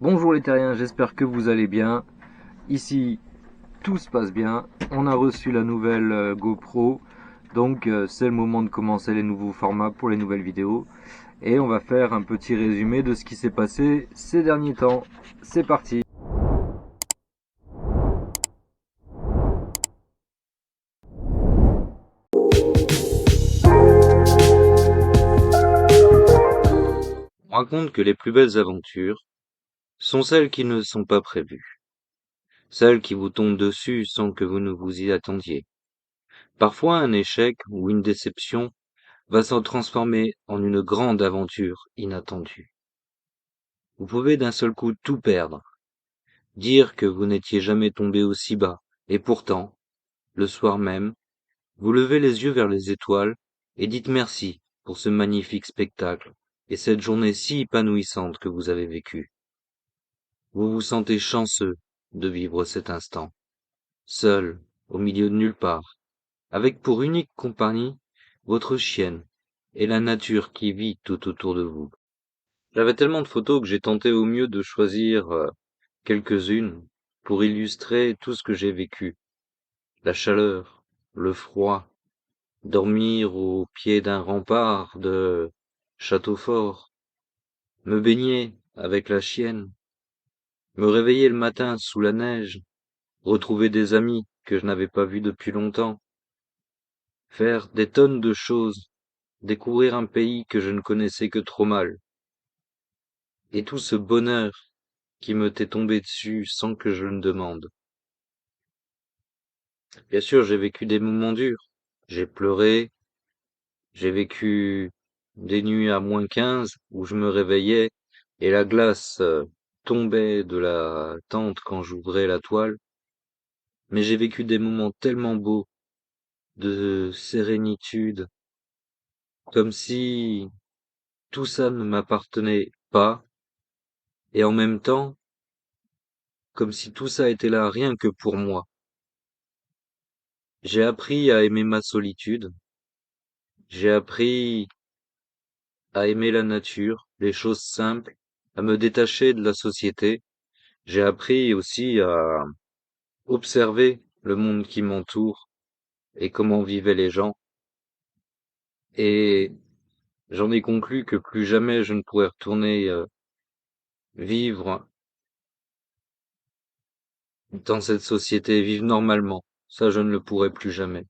Bonjour les terriens, j'espère que vous allez bien. Ici, tout se passe bien. On a reçu la nouvelle GoPro, donc c'est le moment de commencer les nouveaux formats pour les nouvelles vidéos. Et on va faire un petit résumé de ce qui s'est passé ces derniers temps. C'est parti. On raconte que les plus belles aventures sont celles qui ne sont pas prévues, celles qui vous tombent dessus sans que vous ne vous y attendiez. Parfois un échec ou une déception va s'en transformer en une grande aventure inattendue. Vous pouvez d'un seul coup tout perdre, dire que vous n'étiez jamais tombé aussi bas, et pourtant, le soir même, vous levez les yeux vers les étoiles et dites merci pour ce magnifique spectacle et cette journée si épanouissante que vous avez vécue. Vous vous sentez chanceux de vivre cet instant, seul, au milieu de nulle part, avec pour unique compagnie votre chienne et la nature qui vit tout autour de vous. J'avais tellement de photos que j'ai tenté au mieux de choisir quelques-unes pour illustrer tout ce que j'ai vécu. La chaleur, le froid, dormir au pied d'un rempart de château fort, me baigner avec la chienne, me réveiller le matin sous la neige, retrouver des amis que je n'avais pas vus depuis longtemps, faire des tonnes de choses, découvrir un pays que je ne connaissais que trop mal, et tout ce bonheur qui me t'est tombé dessus sans que je le demande. Bien sûr, j'ai vécu des moments durs, j'ai pleuré, j'ai vécu des nuits à -15 où je me réveillais et la glace tombait de la tente quand j'ouvrais la toile, mais j'ai vécu des moments tellement beaux de sérénitude, comme si tout ça ne m'appartenait pas, et en même temps, comme si tout ça était là rien que pour moi. J'ai appris à aimer ma solitude, j'ai appris à aimer la nature, les choses simples, à me détacher de la société. J'ai appris aussi à observer le monde qui m'entoure et comment vivaient les gens. Et j'en ai conclu que plus jamais je ne pourrais retourner vivre dans cette société, vivre normalement. Ça, je ne le pourrai plus jamais.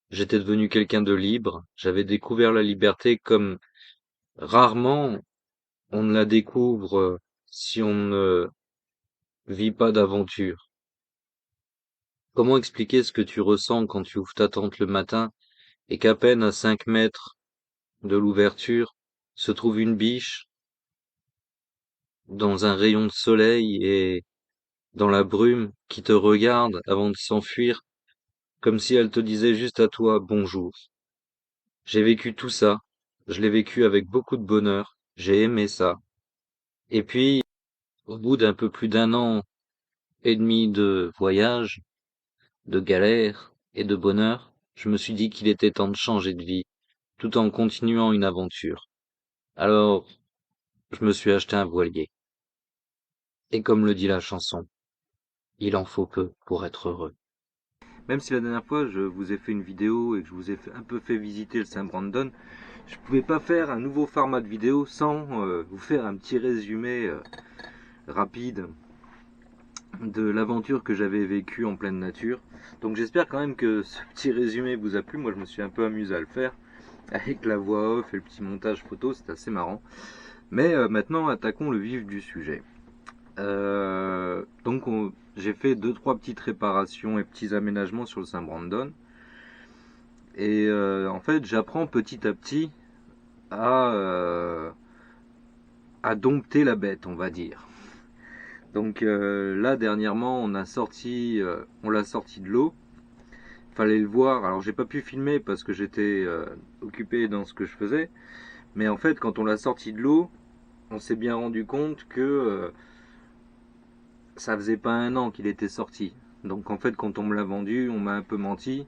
J'étais devenu quelqu'un de libre, j'avais découvert la liberté comme rarement on ne la découvre si on ne vit pas d'aventure. Comment expliquer ce que tu ressens quand tu ouvres ta tente le matin et qu'à peine à 5 mètres de l'ouverture se trouve une biche dans un rayon de soleil et dans la brume qui te regarde avant de s'enfuir comme si elle te disait juste à toi bonjour. J'ai vécu tout ça, je l'ai vécu avec beaucoup de bonheur, j'ai aimé ça. Et puis, au bout d'un peu plus d'un an et demi de voyage, de galère et de bonheur, je me suis dit qu'il était temps de changer de vie, tout en continuant une aventure. Alors, je me suis acheté un voilier. Et comme le dit la chanson, il en faut peu pour être heureux. Même si la dernière fois je vous ai fait une vidéo et que je vous ai un peu fait visiter le Saint-Brandon, je pouvais pas faire un nouveau format de vidéo sans vous faire un petit résumé rapide de l'aventure que j'avais vécue en pleine nature. Donc j'espère quand même que ce petit résumé vous a plu. Moi je me suis un peu amusé à le faire avec la voix off et le petit montage photo, c'est assez marrant. Mais maintenant attaquons le vif du sujet. Donc j'ai fait 2-3 petites réparations et petits aménagements sur le Saint-Brandon. Et en fait j'apprends petit à petit à, euh, à dompter la bête, on va dire. Donc là dernièrement on l'a sorti de l'eau. Fallait le voir. Alors j'ai pas pu filmer parce que j'étais occupé dans ce que je faisais. Mais en fait quand on l'a sorti de l'eau, on s'est bien rendu compte que ça faisait pas un an qu'il était sorti. Donc en fait quand on me l'a vendu, on m'a un peu menti.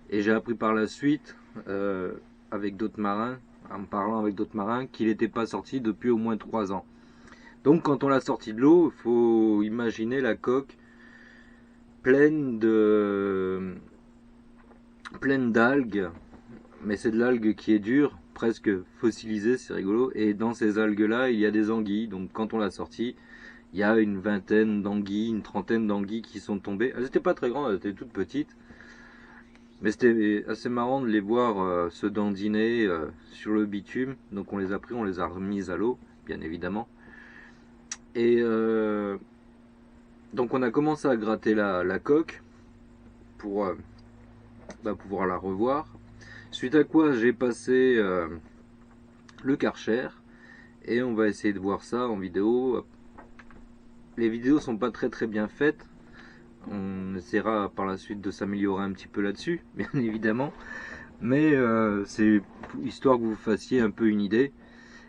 Et j'ai appris par la suite, avec d'autres marins, en me parlant avec d'autres marins, qu'il n'était pas sorti depuis au moins 3 ans. Donc quand on l'a sorti de l'eau, il faut imaginer la coque pleine de pleine d'algues, mais c'est de l'algue qui est dure, presque fossilisée, c'est rigolo. Et dans ces algues-là, il y a des anguilles. Donc quand on l'a sorti, il y a une vingtaine d'anguilles, une trentaine d'anguilles qui sont tombées. Elles n'étaient pas très grandes, elles étaient toutes petites. Mais c'était assez marrant de les voir se dandiner sur le bitume. Donc on les a pris, on les a remises à l'eau, bien évidemment. Et donc on a commencé à gratter la coque pour pouvoir la revoir. Suite à quoi j'ai passé le Karcher et on va essayer de voir ça en vidéo. Les vidéos sont pas très bien faites. On essaiera par la suite de s'améliorer un petit peu là-dessus, bien évidemment. Mais c'est histoire que vous fassiez un peu une idée.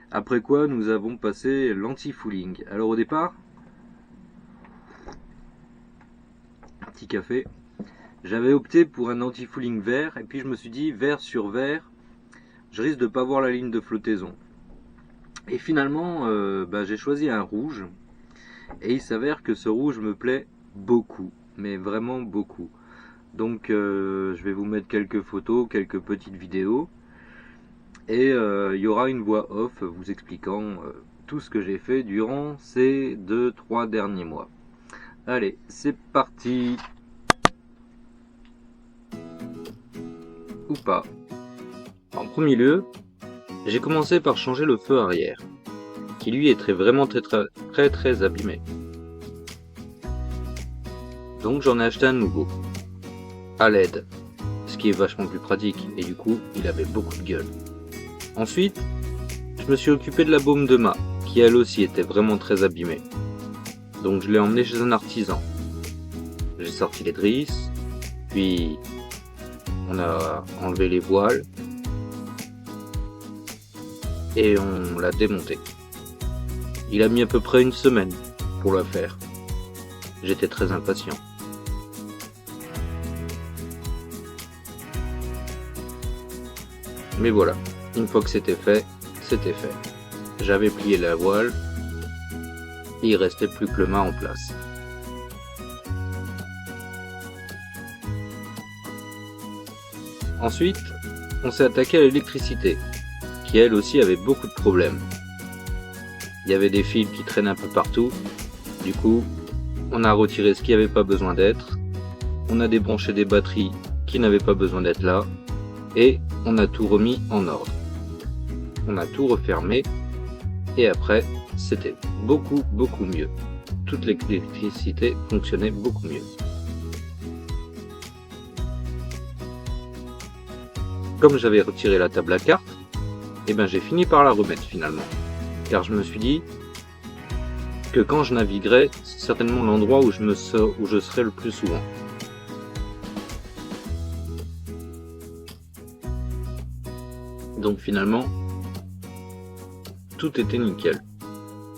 Après quoi, nous avons passé l'anti-fouling. Alors au départ, petit café, j'avais opté pour un anti-fouling vert. Et puis je me suis dit, vert sur vert, je risque de pas voir la ligne de flottaison. Et finalement, j'ai choisi un rouge. Et il s'avère que ce rouge me plaît beaucoup, mais vraiment beaucoup. Donc je vais vous mettre quelques photos, quelques petites vidéos. Et il y aura une voix off vous expliquant tout ce que j'ai fait durant ces 2-3 derniers mois. Allez, c'est parti. Ou pas. En premier lieu, j'ai commencé par changer le feu arrière, qui lui est vraiment très abîmé. Donc j'en ai acheté un nouveau, à LED, ce qui est vachement plus pratique, et du coup, il avait beaucoup de gueule. Ensuite, je me suis occupé de la baume de mât, qui elle aussi était vraiment très abîmée. Donc je l'ai emmené chez un artisan. J'ai sorti les drisses, puis on a enlevé les voiles, et on l'a démonté. Il a mis à peu près une semaine pour la faire. J'étais très impatient. Mais voilà, une fois que c'était fait, c'était fait. J'avais plié la voile, et il restait plus que le mât en place. Ensuite, on s'est attaqué à l'électricité, qui elle aussi avait beaucoup de problèmes. Il y avait des fils qui traînaient un peu partout, du coup, on a retiré ce qui n'avait pas besoin d'être, on a débranché des batteries qui n'avaient pas besoin d'être là, et on a tout remis en ordre. On a tout refermé, et après, c'était beaucoup mieux. Toute l'électricité fonctionnait beaucoup mieux. Comme j'avais retiré la table à cartes, j'ai fini par la remettre finalement. Car je me suis dit que quand je naviguerai, c'est certainement l'endroit où je serai le plus souvent. Donc finalement, tout était nickel.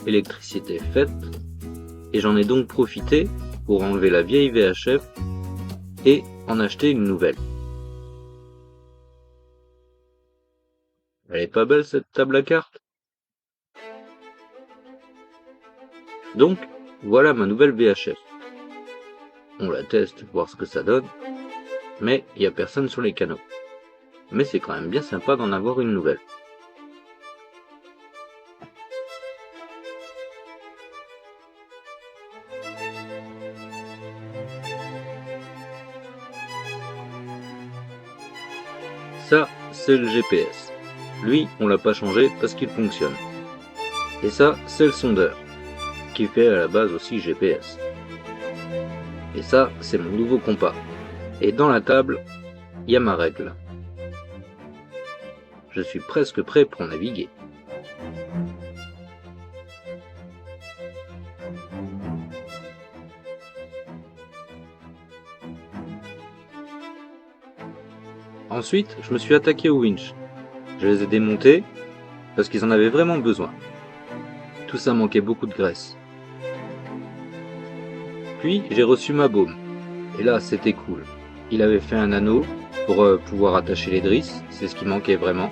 L'électricité est faite, et j'en ai donc profité pour enlever la vieille VHF et en acheter une nouvelle. Elle est pas belle cette table à cartes? Donc, voilà ma nouvelle VHF. On la teste, voir ce que ça donne, mais il n'y a personne sur les canaux. Mais c'est quand même bien sympa d'en avoir une nouvelle. Ça, c'est le GPS. Lui, on l'a pas changé parce qu'il fonctionne. Et ça, c'est le sondeur, qui fait à la base aussi GPS. Et ça, c'est mon nouveau compas. Et dans la table, il y a ma règle. Je suis presque prêt pour naviguer. Ensuite, je me suis attaqué aux winches. Je les ai démontés parce qu'ils en avaient vraiment besoin. Tout ça manquait beaucoup de graisse. Puis j'ai reçu ma baume. Et là, c'était cool. Il avait fait un anneau pour pouvoir attacher les drisses. C'est ce qui manquait vraiment.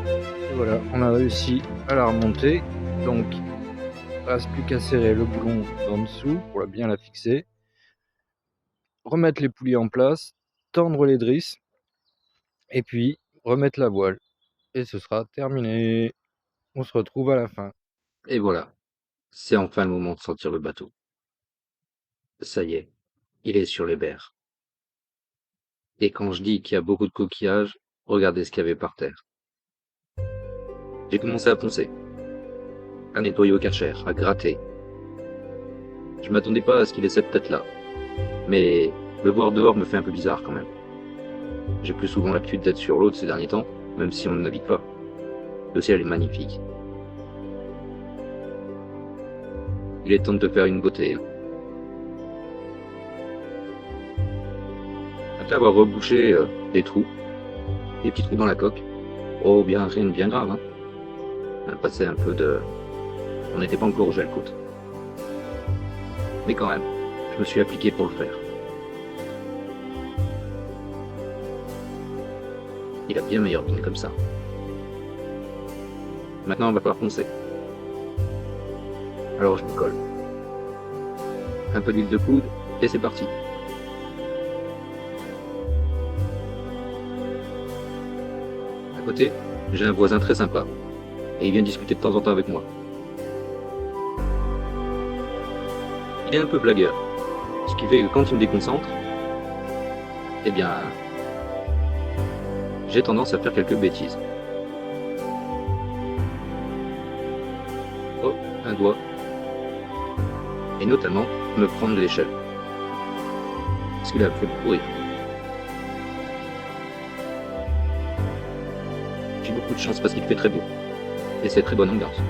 Et voilà, on a réussi à la remonter. Donc, Reste plus qu'à serrer le boulon d'en dessous pour bien la fixer. Remettre les poulies en place, tendre les drisses et puis remettre la voile. Et ce sera terminé. On se retrouve à la fin. Et voilà, c'est enfin le moment de sortir le bateau. Ça y est, il est sur les berres. Et quand je dis qu'il y a beaucoup de coquillages, regardez ce qu'il y avait par terre. J'ai commencé à poncer, à nettoyer au Karcher, à gratter. Je m'attendais pas à ce qu'il ait cette tête-là. Mais le voir dehors me fait un peu bizarre quand même. J'ai plus souvent l'habitude d'être sur l'eau de ces derniers temps, même si on ne navigue pas. Le ciel est magnifique. Il est temps de te faire une beauté. Après avoir rebouché des trous, des petits trous dans la coque, oh bien rien de bien grave, hein. On a passé un peu de... On n'était pas encore au gel côte. Mais quand même, je me suis appliqué pour le faire. Il a bien meilleure mine comme ça. Maintenant, on va falloir poncer. Alors je m'y colle. Un peu d'huile de coude, et c'est parti. À côté, j'ai un voisin très sympa, et il vient discuter de temps en temps avec moi. Il est un peu blagueur, ce qui fait que quand il me déconcentre, eh bien, j'ai tendance à faire quelques bêtises. Oh, un doigt. Et notamment, me prendre l'échelle. Ce qu'il a fait pourrir. J'ai beaucoup de chance parce qu'il fait très beau. Et c'est très bonne ambiance.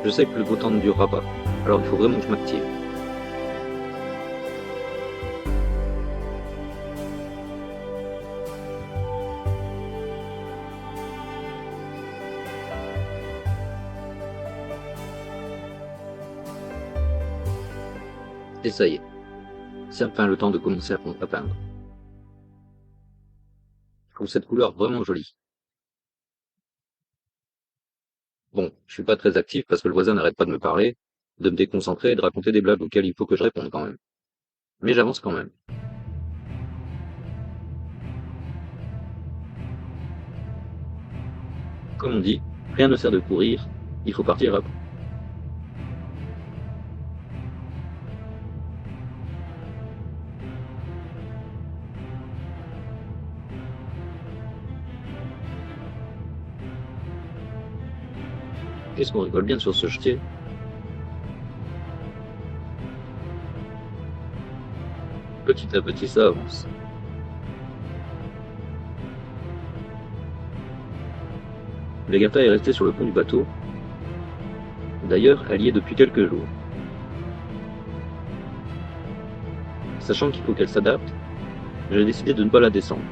Je sais que le beau temps ne durera pas, alors il faut vraiment que je m'active. Et ça y est, c'est enfin le temps de commencer à peindre. Je trouve cette couleur vraiment jolie. Bon, je suis pas très actif parce que le voisin n'arrête pas de me parler, de me déconcentrer et de raconter des blagues auxquelles il faut que je réponde quand même. Mais j'avance quand même. Comme on dit, rien ne sert de courir, il faut partir à bout. Qu'est-ce qu'on rigole bien sur ce chetier? Petit à petit, ça avance. L'Agatha est restée sur le pont du bateau. D'ailleurs, elle y est depuis quelques jours. Sachant qu'il faut qu'elle s'adapte, j'ai décidé de ne pas la descendre.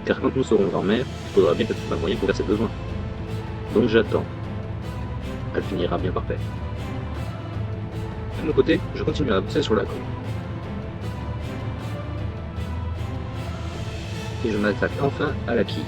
Car quand nous serons en mer, il faudra bien qu'elle trouve un moyen pour faire ses besoins. Donc j'attends. Elle finira bien par faire. De mon côté, je continue à avancer sur la côte. Et je m'attaque enfin à la quille.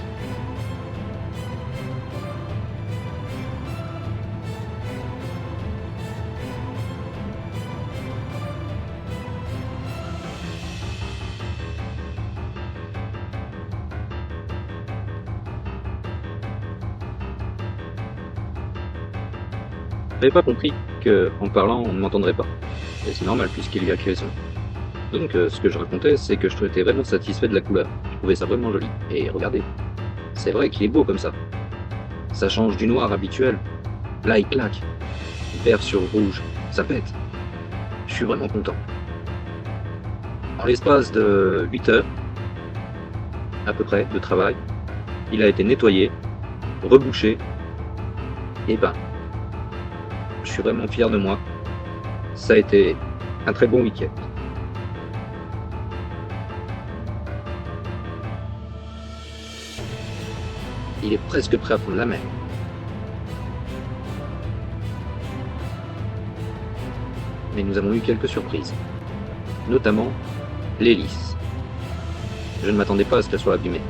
J'avais pas compris qu'en parlant, on ne m'entendrait pas. Et c'est normal puisqu'il y a raison. Donc ce que je racontais, c'est que je étais vraiment satisfait de la couleur. Je trouvais ça vraiment joli. Et regardez, c'est vrai qu'il est beau comme ça. Ça change du noir habituel. Là, il claque. Vert sur rouge, ça pète. Je suis vraiment content. En l'espace de 8 heures, à peu près, de travail, il a été nettoyé, rebouché, et ben, je suis vraiment fier de moi. Ça a été un très bon week-end. Il est presque prêt à prendre la mer. mais nous avons eu quelques surprises, notamment l'hélice. Je ne m'attendais pas à ce qu'elle soit abîmée.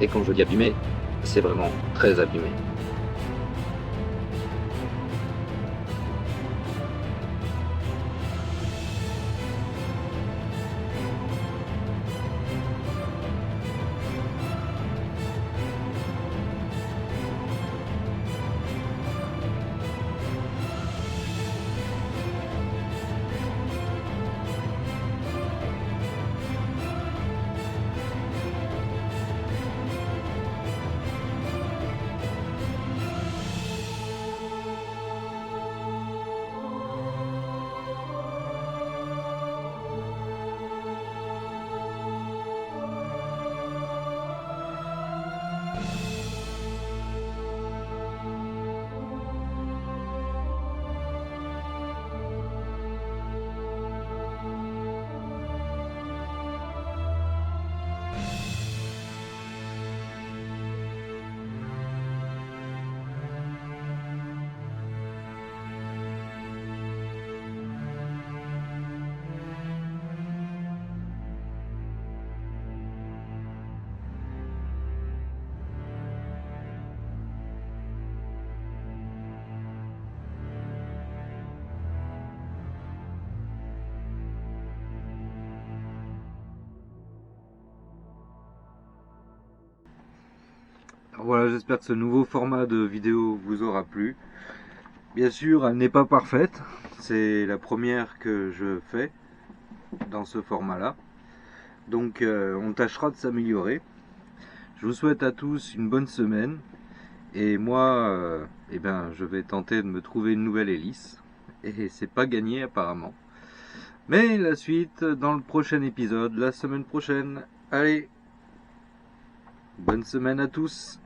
Et quand je dis abîmée, c'est vraiment très abîmé. Voilà, j'espère que ce nouveau format de vidéo vous aura plu. Bien sûr, elle n'est pas parfaite. C'est la première que je fais dans ce format-là. Donc, on tâchera de s'améliorer. Je vous souhaite à tous une bonne semaine. Et moi, je vais tenter de me trouver une nouvelle hélice. Et c'est pas gagné apparemment. Mais la suite dans le prochain épisode, la semaine prochaine. Allez, bonne semaine à tous.